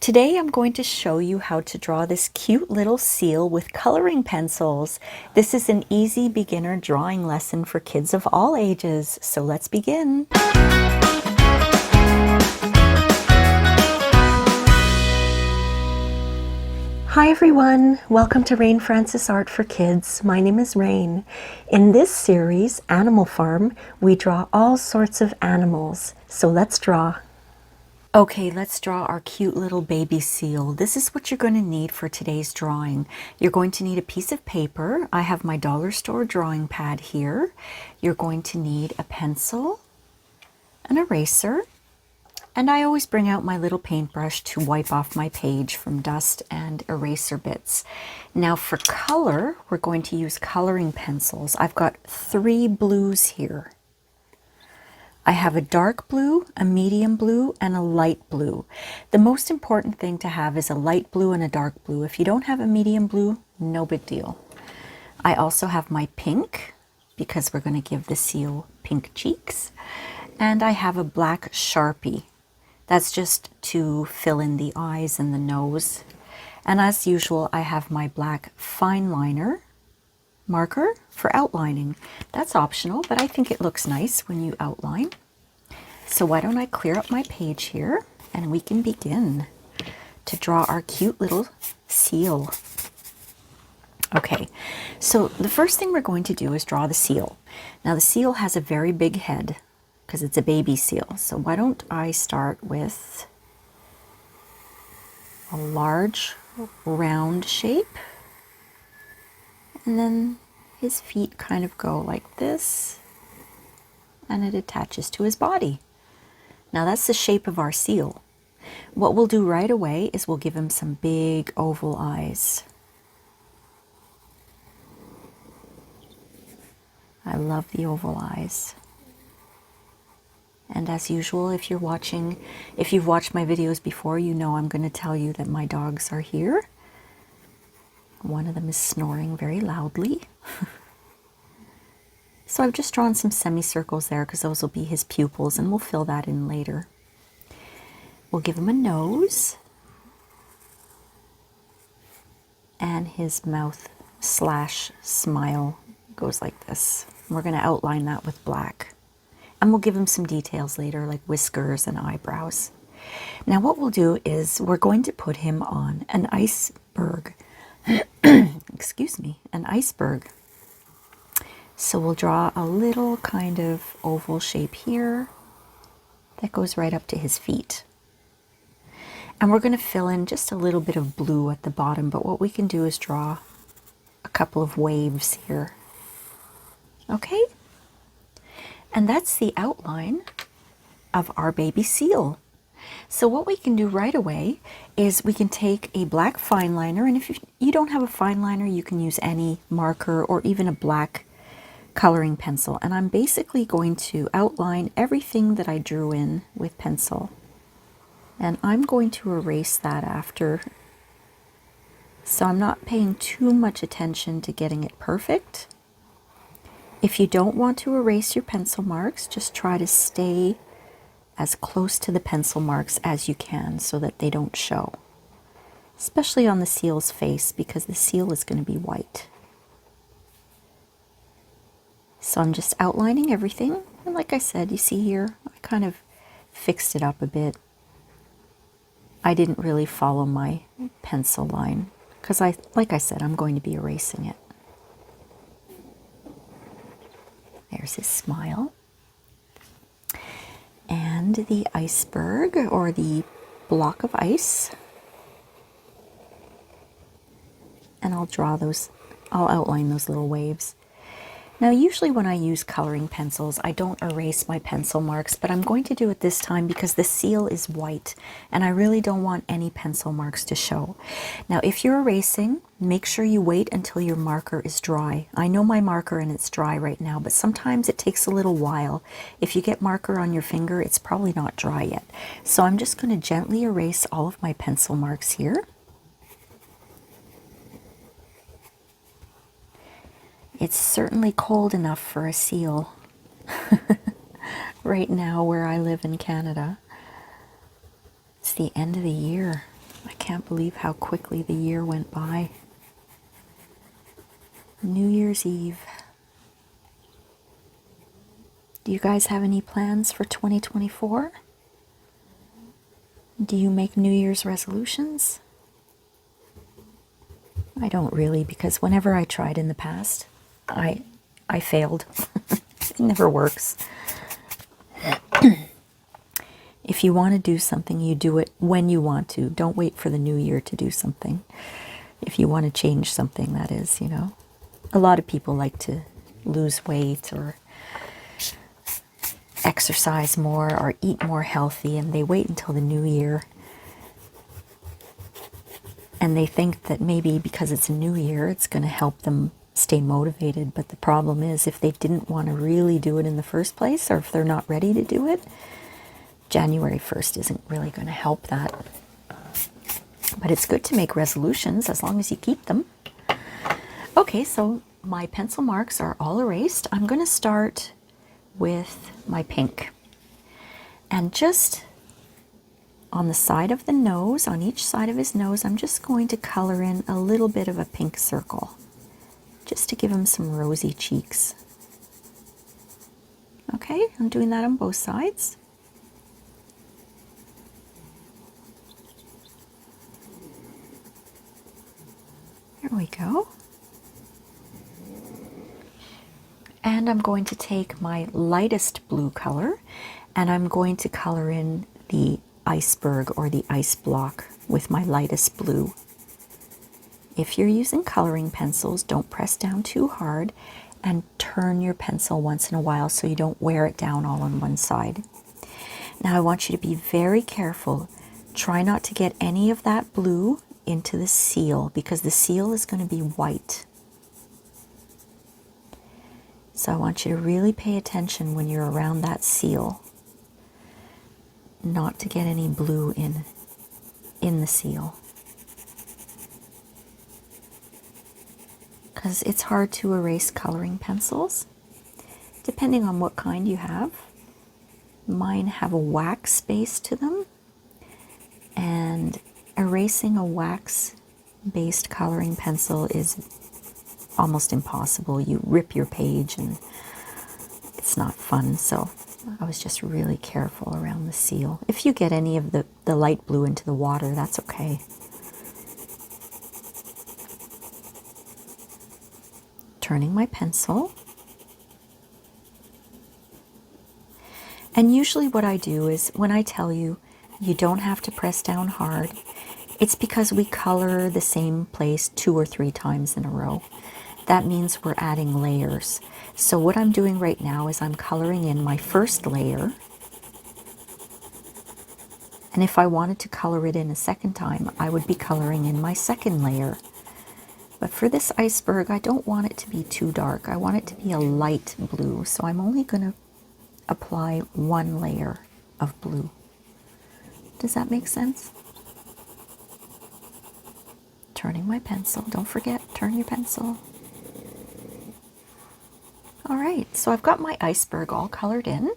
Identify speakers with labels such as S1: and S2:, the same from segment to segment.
S1: Today I'm going to show you how to draw this cute little seal with coloring pencils. This is an easy beginner drawing lesson for kids of all ages, so let's begin. Hi everyone, welcome to Rain Francis Art for Kids. My name is Rain. In this series, Animal Farm, we draw all sorts of animals, so let's draw. Okay, let's draw our cute little baby seal. This is what you're going to need for today's drawing. You're going to need a piece of paper. I have my dollar store drawing pad here. You're going to need a pencil, an eraser, and I always bring out my little paintbrush to wipe off my page from dust and eraser bits. Now for color, we're going to use coloring pencils. I've got 3 blues here. I have a dark blue, a medium blue, and a light blue. The most important thing to have is a light blue and a dark blue. If you don't have a medium blue, no big deal. I also have my pink, because we're going to give the seal pink cheeks. And I have a black Sharpie. That's just to fill in the eyes and the nose. And as usual, I have my black fine liner marker for outlining. That's optional, but I think it looks nice when you outline. So why don't I clear up my page here and we can begin to draw our cute little seal. Okay, so the first thing we're going to do is draw the seal. Now the seal has a very big head because it's a baby seal. So why don't I start with a large round shape, and then his feet kind of go like this, and it attaches to his body. Now that's the shape of our seal. What we'll do right away is we'll give him some big oval eyes. I love the oval eyes. And as usual, if you've watched my videos before, you know I'm going to tell you that my dogs are here. One of them is snoring very loudly. So I've just drawn some semicircles there because those will be his pupils, and we'll fill that in later. We'll give him a nose. And his mouth / smile goes like this. We're going to outline that with black. And we'll give him some details later, like whiskers and eyebrows. Now what we'll do is we're going to put him on an iceberg. Excuse me, an iceberg. So we'll draw a little kind of oval shape here that goes right up to his feet. And we're going to fill in just a little bit of blue at the bottom, but what we can do is draw a couple of waves here. Okay? And that's the outline of our baby seal. So what we can do right away is we can take a black fine liner, and if you don't have a fine liner, you can use any marker or even a black coloring pencil. And I'm basically going to outline everything that I drew in with pencil. And I'm going to erase that after. So I'm not paying too much attention to getting it perfect. If you don't want to erase your pencil marks, just try to stay as close to the pencil marks as you can so that they don't show. Especially on the seal's face, because the seal is going to be white. So I'm just outlining everything. And like I said, you see here, I kind of fixed it up a bit. I didn't really follow my pencil line because like I said, I'm going to be erasing it. There's his smile. And the iceberg, or the block of ice. And I'll outline those little waves. Now usually when I use coloring pencils, I don't erase my pencil marks, but I'm going to do it this time because the seal is white and I really don't want any pencil marks to show. Now if you're erasing, make sure you wait until your marker is dry. I know my marker and it's dry right now, but sometimes it takes a little while. If you get marker on your finger, it's probably not dry yet. So I'm just going to gently erase all of my pencil marks here. It's certainly cold enough for a seal right now where I live in Canada. It's the end of the year. can't believe how quickly the year went by. New Year's Eve. Do you guys have any plans for 2024? Do you make New Year's resolutions? I don't really, because whenever I tried in the past, I failed. It never works. If you want to do something, you do it when you want to. Don't wait for the new year to do something. If you want to change something, that is, you know. A lot of people like to lose weight or exercise more or eat more healthy, and they wait until the new year. And they think that maybe because it's a new year, it's going to help them stay motivated. But the problem is, if they didn't want to really do it in the first place, or if they're not ready to do it, January 1st isn't really going to help that. But it's good to make resolutions as long as you keep them. Okay, so my pencil marks are all erased. I'm going to start with my pink. And just on the side of the nose, on each side of his nose, I'm just going to color in a little bit of a pink circle, just to give him some rosy cheeks. Okay, I'm doing that on both sides. There we go. And I'm going to take my lightest blue color and I'm going to color in the iceberg or the ice block with my lightest blue. If you're using coloring pencils, don't press down too hard and turn your pencil once in a while so you don't wear it down all on one side. Now I want you to be very careful. Try not to get any of that blue into the seal because the seal is going to be white. So I want you to really pay attention when you're around that seal, not to get any blue in the seal. Because it's hard to erase coloring pencils, depending on what kind you have. Mine have a wax base to them, and erasing a wax-based coloring pencil is almost impossible. You rip your page and it's not fun. So I was just really careful around the seal. If you get any of the light blue into the water, that's okay. Turning my pencil. And usually what I do is when I tell you, you don't have to press down hard, it's because we color the same place 2 or 3 times in a row. That means we're adding layers. So what I'm doing right now is I'm coloring in my first layer. And if I wanted to color it in a second time, I would be coloring in my second layer. But for this iceberg, I don't want it to be too dark. I want it to be a light blue. So I'm only going to apply 1 layer of blue. Does that make sense? Turning my pencil. Don't forget, turn your pencil. All right, so I've got my iceberg all colored in.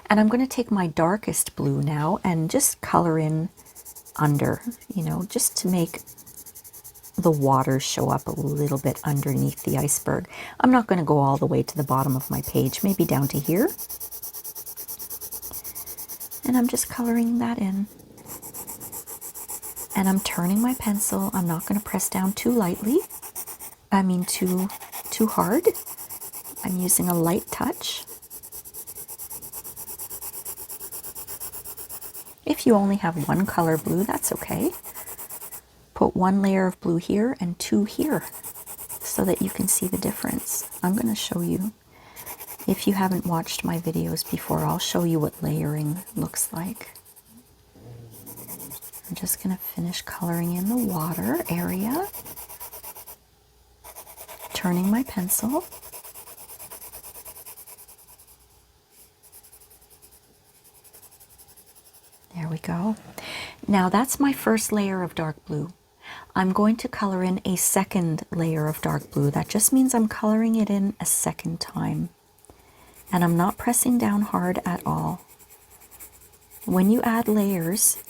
S1: And I'm going to take my darkest blue now and just color in under, you know, just to make the water show up a little bit underneath the iceberg. I'm not going to go all the way to the bottom of my page, maybe down to here. And I'm just coloring that in. And I'm turning my pencil. I'm not going to press down too lightly. I mean too hard. I'm using a light touch. If you only have 1 color blue, that's okay. Put 1 layer of blue here and 2 here so that you can see the difference. I'm going to show you. If you haven't watched my videos before, I'll show you what layering looks like. I'm just going to finish coloring in the water area. Turning my pencil. There we go. Now that's my first layer of dark blue. I'm going to color in a second layer of dark blue. That just means I'm coloring it in a second time. And I'm not pressing down hard at all. When you add layers,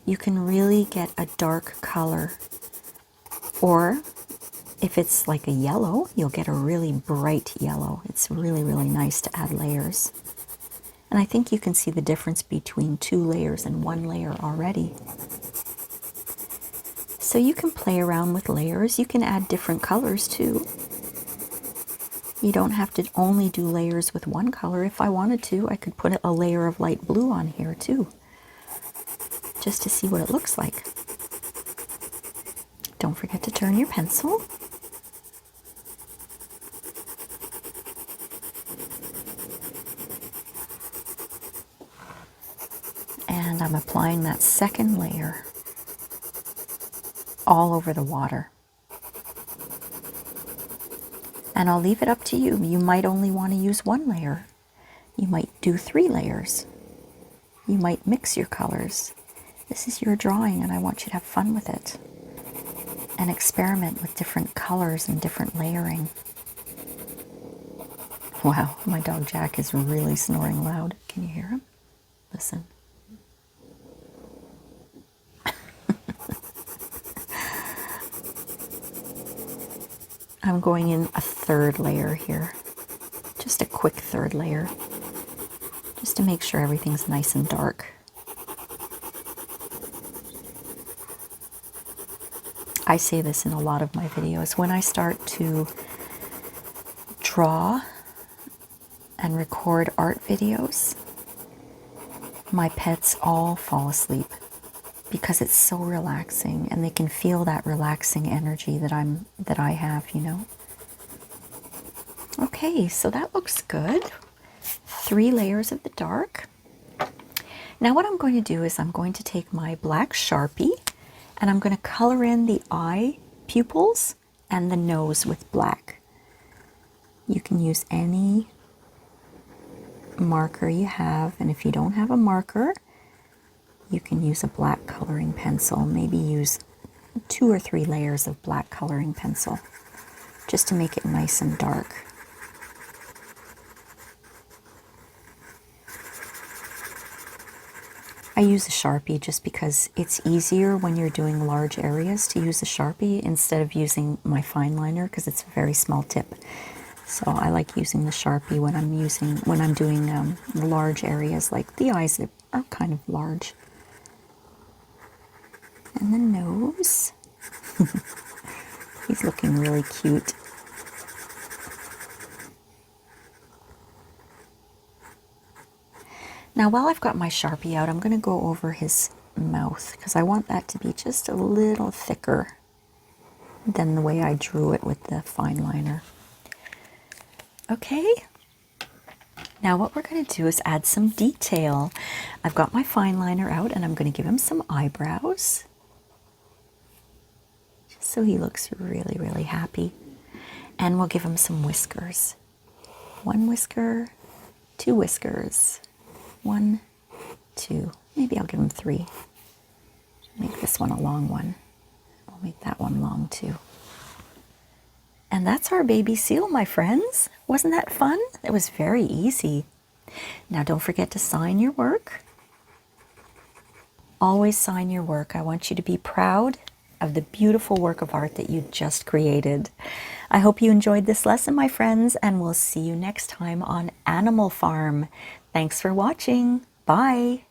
S1: you can really get a dark color. Or if it's like a yellow, you'll get a really bright yellow. It's really, really nice to add layers. And I think you can see the difference between 2 layers and 1 layer already. So you can play around with layers. You can add different colors too. You don't have to only do layers with one color. If I wanted to, I could put a layer of light blue on here too, just to see what it looks like. Don't forget to turn your pencil. And I'm applying that second layer all over the water. And I'll leave it up to you. You might only want to use 1 layer. You might do 3 layers. You might mix your colors. This is your drawing and I want you to have fun with it. And experiment with different colors and different layering. Wow, my dog Jack is really snoring loud. Can you hear him? Listen. I'm going in a 3rd layer here. Just a quick 3rd layer. Just to make sure everything's nice and dark. I say this in a lot of my videos. When I start to draw and record art videos, my pets all fall asleep because it's so relaxing and they can feel that relaxing energy that I have, you know. Okay, so that looks good. 3 layers of the dark. Now what I'm going to do is I'm going to take my black Sharpie and I'm going to color in the eye pupils and the nose with black. You can use any marker you have, and if you don't have a marker, you can use a black coloring pencil. Maybe use 2 or 3 layers of black coloring pencil just to make it nice and dark. I use a Sharpie just because it's easier when you're doing large areas to use a Sharpie instead of using my fine liner because it's a very small tip. So I like using the Sharpie when I'm doing large areas, like the eyes that are kind of large. And the nose. He's looking really cute. Now while I've got my Sharpie out, I'm going to go over his mouth because I want that to be just a little thicker than the way I drew it with the fine liner. Okay, now what we're going to do is add some detail. I've got my fine liner out and I'm going to give him some eyebrows. Just so he looks really, really happy. And we'll give him some whiskers. 1 whisker, 2 whiskers. 1, 2, maybe I'll give him 3. Make this one a long one. We'll make that one long too. And that's our baby seal, my friends. Wasn't that fun? It was very easy. Now don't forget to sign your work. Always sign your work. I want you to be proud of the beautiful work of art that you just created. I hope you enjoyed this lesson, my friends, and we'll see you next time on Animal Farm. Thanks for watching. Bye.